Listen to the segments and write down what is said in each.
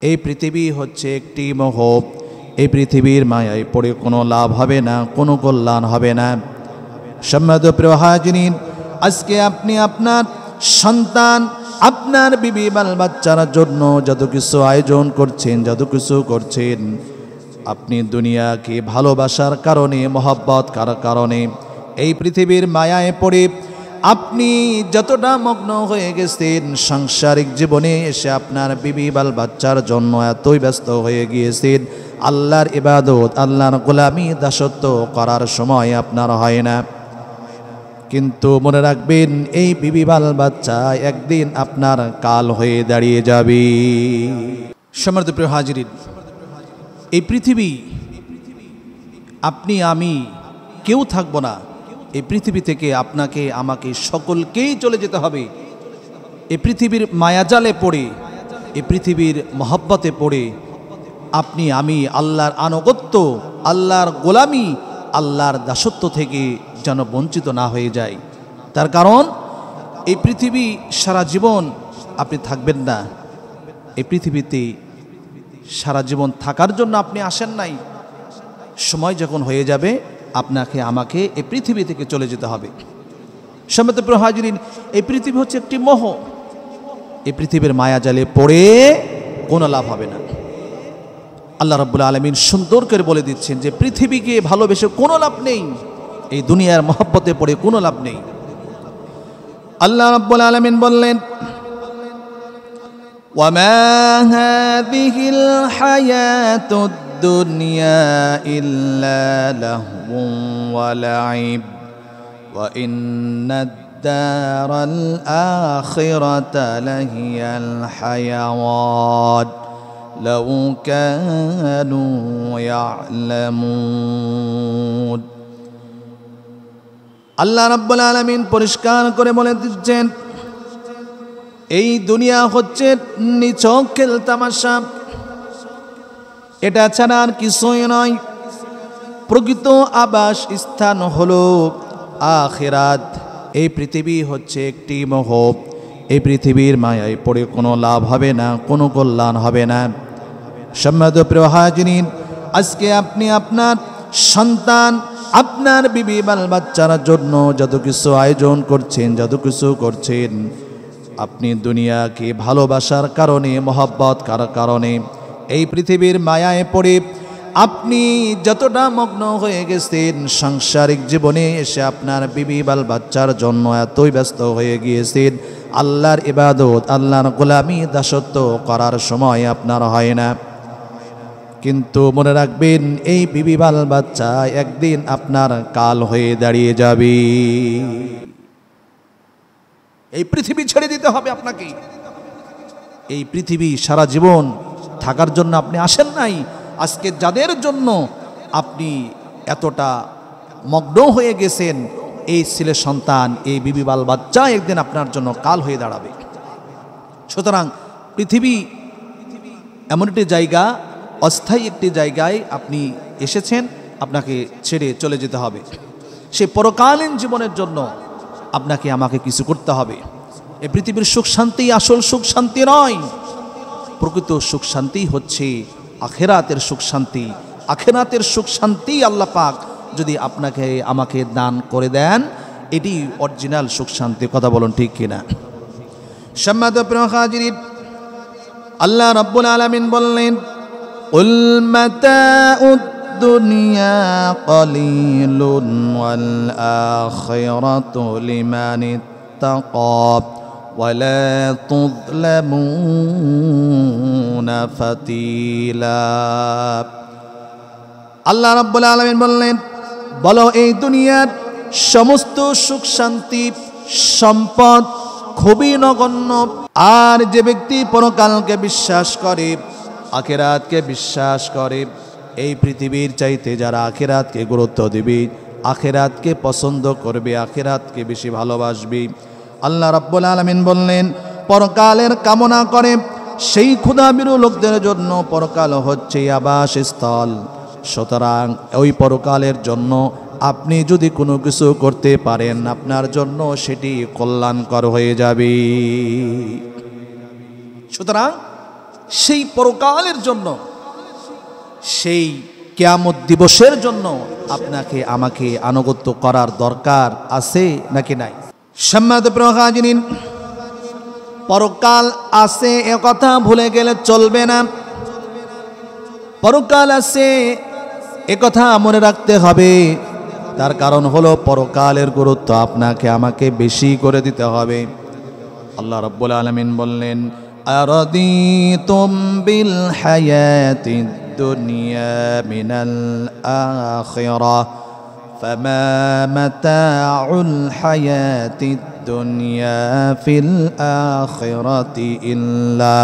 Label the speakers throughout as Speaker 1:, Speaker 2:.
Speaker 1: এই পৃথিবী হচ্ছে একটি মোহ। এই পৃথিবীর মায়ায় পড়ে কোনো লাভ হবে না, কোনো কল্যাণ হবে না। সম্মানিত প্রিয় হাজিরিন, আজকে আপনি আপনার সন্তান, আপনার বিবি বাল বাচ্চার জন্য যত কিছু আয়োজন করছেন, যত কিছু করছেন, আপনি দুনিয়াকে ভালোবাসার কারণে, মহব্বত করার কারণে, এই পৃথিবীর মায়ায় পড়ে আপনি যতটা মগ্ন হয়ে গেছেন, সাংসারিক জীবনে এসে আপনার বিবি বাল বাচ্চার জন্য এতই ব্যস্ত হয়ে গিয়েছেন, আল্লাহর ইবাদত, আল্লাহর গোলামি, দাসত্ব করার সময় আপনার হয় না। কিন্তু মনে রাখবেন, এই বিবি বাল বাচ্চা একদিন আপনার কাল হয়ে দাঁড়িয়ে যাবে। সম্মানিত প্রিয় হাজিরিন, এই পৃথিবী, আপনি আমি কেউ থাকবো না। এই পৃথিবী থেকে আপনাকে আমাকে সকলকেই চলে যেতে হবে। এই পৃথিবীর মায়াজালে পড়ে, এই পৃথিবীর মহব্বতে পড়ে আপনি আমি আল্লাহর আনুগত্য, আল্লাহর গোলামি, আল্লাহর দাসত্ব থেকে যেন বঞ্চিত না হয়ে যায়। তার কারণ এই পৃথিবী সারা জীবন আপনি থাকবেন না। এই পৃথিবীতে সারা জীবন থাকার জন্য আপনি আসেন নাই। সময় যখন হয়ে যাবে, আপনাকে আমাকে এই পৃথিবী থেকে চলে যেতে হবে। সম্মানিত প্রিয় হাজিরিন, এই পৃথিবী হচ্ছে একটি মোহ। এই পৃথিবীর মায়াজালে পড়ে কোনো লাভ হবে না। আল্লাহ রাব্বুল আলামিন সুন্দর করে বলে দিচ্ছেন যে পৃথিবীকে ভালোবেসে কোনো লাভ নেই, এই দুনিয়ার মহব্বতে পড়ে কোনো লাভ নেই। আল্লাহ রাব্বুল আলামিন বললেন, ওয়ামা হাযিহিল হায়াতুদ দুনিয়া ইল্লা লাহওয়ুন ওয়া লাইব ওয়া ইন্নাদ দারাল আখিরাতা লাহিয়াল হায়াওয়ান লাউ কানু ইয়ালামুন। আল্লাহ রাব্বুল আলামিন পরিষ্কার করে বলে দিচ্ছেন, এই দুনিয়া হচ্ছে নিছক খেলতামাশা, এটা ছাড়া আর কিছুই নয়। প্রকৃত আবাস স্থান হলো আখিরাত। এই পৃথিবী হচ্ছে একটি মোহ। এই পৃথিবীর মায়ায় পড়ে কোনো লাভ হবে না, কোনো কল্যাণ হবে না। সম্মানিত প্রিয় হাজিরিন, আজকে আপনি আপনার সন্তান, আপনার বিবি বাল বাচ্চার জন্য যত কিছু আয়োজন করছেন, যত কিছু করছেন, আপনি দুনিয়াকে ভালোবাসার কারণে, মহব্বত করার কারণে, এই পৃথিবীর মায়ায় পড়ে আপনি যতটা মগ্ন হয়ে গেছেন, সাংসারিক জীবনে এসে আপনার বিবি বাল বাচ্চার জন্য এতই ব্যস্ত হয়ে গিয়েছেন, আল্লাহর ইবাদত, আল্লাহর গোলামি, দাসত্ব করার সময় আপনার হয় না। কিন্তু মনে রাখবেন, এই বিবি বাল বাচ্চা একদিন আপনার কাল হয়ে দাঁড়িয়ে যাবে। এই পৃথিবী ছেড়ে দিতে হবে আপনাকে। এই পৃথিবী সারা জীবন থাকার জন্য আপনি আসেন নাই। আজকে যাদের জন্য আপনি এতটা মগ্ন হয়ে গেছেন, এই ছেলে সন্তান, এই বিবি বাল বাচ্চা একদিন আপনার জন্য কাল হয়ে দাঁড়াবে। সুতরাং পৃথিবী এমন একটি জায়গা, অস্থায়ী একটি জায়গায় আপনি এসেছেন, আপনাকে ছেড়ে চলে যেতে হবে। সেই পরকালীন জীবনের জন্য আপনাকে আমাকে কিছু করতে হবে। এই পৃথিবীর সুখ শান্তি আসল সুখ শান্তি নয়। প্রকৃত সুখ শান্তি হচ্ছে আখিরাতের সুখ শান্তি। আখিরাতের সুখ শান্তি আল্লাহ পাক যদি আপনাকে আমাকে দান করে দেন, এটি অরিজিনাল সুখ শান্তি। কথা বলুন ঠিক কিনা? সম্মানিত প্রিয় হাজিরিন, আল্লাহ রাব্বুল আলামিন বললেন, কুল মাতাউদ দুনিয়া কলিলুন ওয়াল আখিরাতু লিমান ইত্তাকা ওয়ালা তুযলামুনা ফাতিলা। আল্লাহ রাব্বুল আলামিন বললেন, বলো এই দুনিয়ার সমস্ত সুখ শান্তি, সম্পদ খুবই নগণ্য। আর যে ব্যক্তি পরকালকে বিশ্বাস করে, আখিরাতকে বিশ্বাস করে, এই পৃথিবীর চাইতে যারা আখিরাতকে গুরুত্ব দিবে, আখিরাতকে পছন্দ করবে, আখিরাতকে বেশি ভালোবাসবে, আল্লাহ রাব্বুল আলামিন বললেন, পরকালের কামনা করে, সেই ক্ষুধাবিরু লোকদের জন্য পরকাল হচ্ছে আবাসস্থল। সুতরাং ওই পরকালের জন্য আপনি যদি কোনো কিছু করতে পারেন, আপনার জন্য সেটি কল্যাণকর হয়ে যাবে। সুতরাং সেই পরকালের জন্য, সেই কিয়ামত দিবসের জন্য আপনাকে আমাকে আনুগত্য করার দরকার আছে নাকি নাই? সম্মানিত প্রিয় হাজিরিন, পরকাল আছে এ কথা ভুলে গেলে চলবে না। পরকাল আছে এ কথা মনে রাখতে হবে। তার কারণ হলো পরকালের গুরুত্ব আপনাকে আমাকে বেশি করে দিতে হবে। আল্লাহ রাব্বুল আলামিন বললেন, আরাদিতুম বিল হায়াতিদ দুনিয়া মিনাল আখিরাহ ফামা মাতাউল হায়াতিদ দুনিয়া ফিল আখিরাতি ইল্লা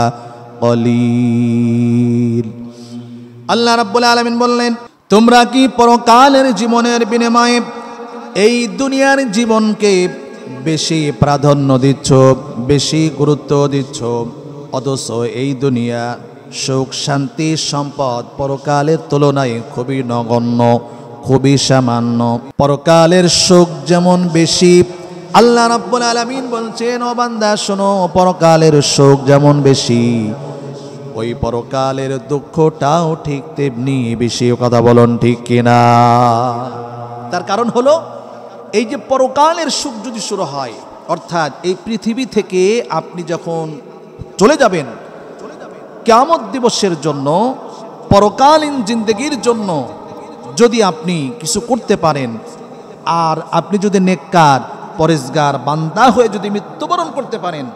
Speaker 1: কলিল। আল্লাহ রাব্বুল আলামিন বললেন, তোমরা কি পরকালের জীবনের বিনিময়ে এই দুনিয়ার জীবনকে বেশি প্রাধান্য দিচ্ছ, বেশি গুরুত্ব দিচ্ছ, অথচ এই দুনিয়া সুখ শান্তি সম্পদ পরকালের তুলনায় খুবই নগণ্য, খুবই সামান্য। পরকালের সুখ যেমন বেশি, আল্লাহ রাব্বুল আলামিন বলছেন, ও বান্দা শোনো, পরকালের সুখ যেমন বেশি, ওই পরকালের দুঃখটাও ঠিক তেমনি বেশি। কথা বলুন ঠিক কিনা? তার কারণ হলো, এই যে পরকালের সুখ যদি শুরু হয়, অর্থাৎ এই পৃথিবী থেকে আপনি যখন চলে যাবেন কিয়ামত দিবসের জন্য, পরকালীন জিন্দেগির জন্য যদি আপনি কিছু করতে পারেন, আর আপনি যদি নেককার পরেজগার বান্দা হয়ে যদি মৃত্যুবরণ করতে পারেন,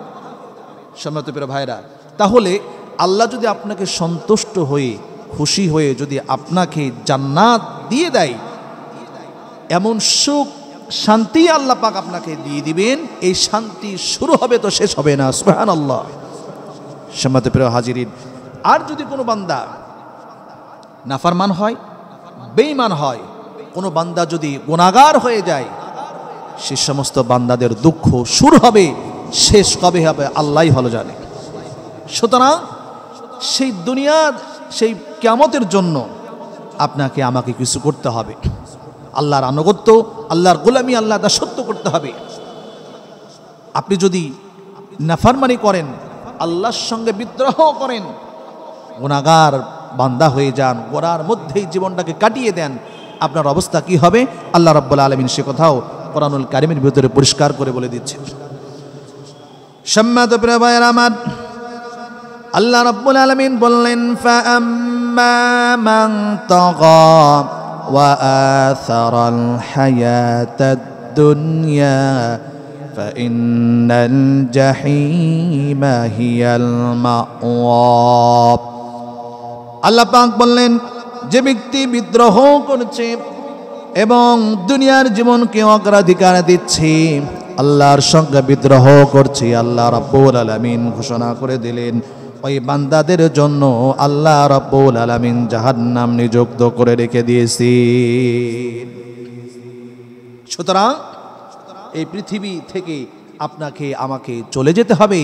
Speaker 1: সম্মানিত প্রিয় ভাইরা, তাহলে আল্লাহ যদি আপনাকে সন্তুষ্ট হয়ে খুশি হয়ে যদি আপনাকে জান্নাত দিয়ে দেয়, এমন সুখ শান্তি আল্লাহ পাক আপনাকে দিয়ে দিবেন, এই শান্তি শুরু হবে তো শেষ হবে না। সুবহানাল্লাহ। সম্মানিত প্রিয় হাজিরিন, আর যদি কোনো বান্দা নাফরমান হয়, বেঈমান হয়, কোনো বান্দা যদি গুনাহগার হয়ে যায়, সে সমস্ত বান্দাদের দুঃখ শুরু হবে, শেষ কবে হবে আল্লাহই ভালো জানে। সুতরাং সেই দুনিয়ার সেই কিয়ামতের জন্য আপনাকে আমাকে কিছু করতে হবে। আল্লাহর আনুগত্য, আল্লাহর গোলামি, আল্লাহর দাসত্ব করতে হবে। আপনি যদি নাফরমানি করেন, আল্লাহর সঙ্গে বিদ্রোহ করেন, গুনাহগার বান্দা হয়ে যান, গোনার মধ্যেই জীবনটাকে কাটিয়ে দেন, আপনার অবস্থা কি হবে আল্লাহ রাব্বুল আলামিন সে কথাও কোরআনুল কারীমের ভিতরে পরিষ্কার করে বলে দিচ্ছেন। সম্মানিত প্রিয় ভাইরা আমার, আল্লাহ রাব্বুল আলামিন বললেন, ফাআম্মা মান তাগা ওয়া আসারাল হায়াতাদ দুনিয়া ফাইন্নাল জাহিমা হিয়াল মাওয়া। আল্লাহ পাক বললেন, যে ব্যক্তি বিদ্রোহ করছে এবং দুনিয়ার জীবনকে অগ্রাধিকার দিচ্ছে, আল্লাহর সঙ্গে বিদ্রোহ করছে, আল্লাহ রাব্বুল আলামিন ঘোষণা করে দিলেন, ওই বান্দাদের জন্য আল্লাহ রাব্বুল আলামিন জাহান্নাম নিযুক্ত করে রেখে দিয়েছি। সুতরাং এই পৃথিবী থেকে আপনাকে আমাকে চলে যেতে হবে।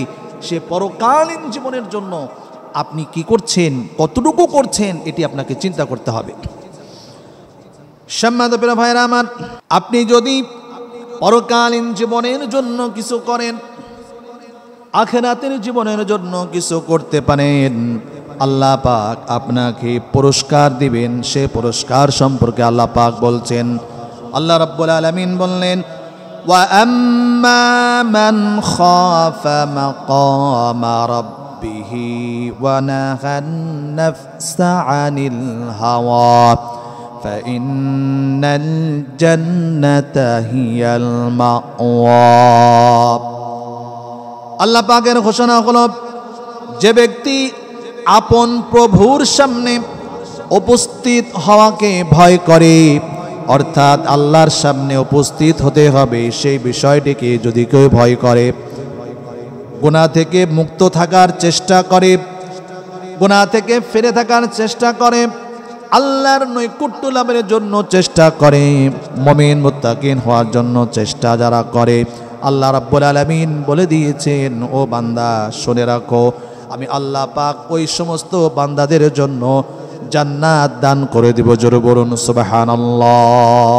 Speaker 1: সে পরকালীন জীবনের জন্য আপনি কি করছেন, কতটুকু করছেন, এটি আপনাকে চিন্তা করতে হবে। সম্মানিত প্রিয় ভাইরা আমার, আপনি যদি পরকালীন জীবনের জন্য কিছু করেন, আখিরাতের জীবনের জন্য কিছু করতে পারেন, আল্লাহ পাক আপনাকে পুরস্কার দিবেন। সে পুরস্কার সম্পর্কে আল্লাহ পাক বলছেন, আল্লাহ রাব্বুল আলামিন বললেন, ওয়া আম্মা মান খাফা মাকামা রাব্বিহি ওয়া নাহান নাফসা আনিল হাওয়া ফাইন্নাল জান্নাতা হিয়াল মাওয়া। আল্লাহ পাকের ঘোষণা হলো, যে ব্যক্তি আপন প্রভুর সামনে উপস্থিত হওয়াকে ভয় করে, অর্থাৎ আল্লাহর সামনে উপস্থিত হতে হবে, সেই বিষয়টিকে যদি কেউ ভয় করে, গুনাহ থেকে মুক্ত থাকার চেষ্টা করে, গুনাহ থেকে ফিরে থাকার চেষ্টা করে, আল্লাহর নৈকট্য লাভের জন্য চেষ্টা করে, মুমিন মুত্তাকিন হওয়ার জন্য চেষ্টা যারা করে, আল্লাহ রাব্বুল আলামিন বলে দিয়েছেন, ও বান্দা শুনে রাখো, আমি আল্লাহ পাক ওই সমস্ত বান্দাদের জন্য জান্নাত দান করে দিব। জোরে বলুন সুবহানাল্লাহ।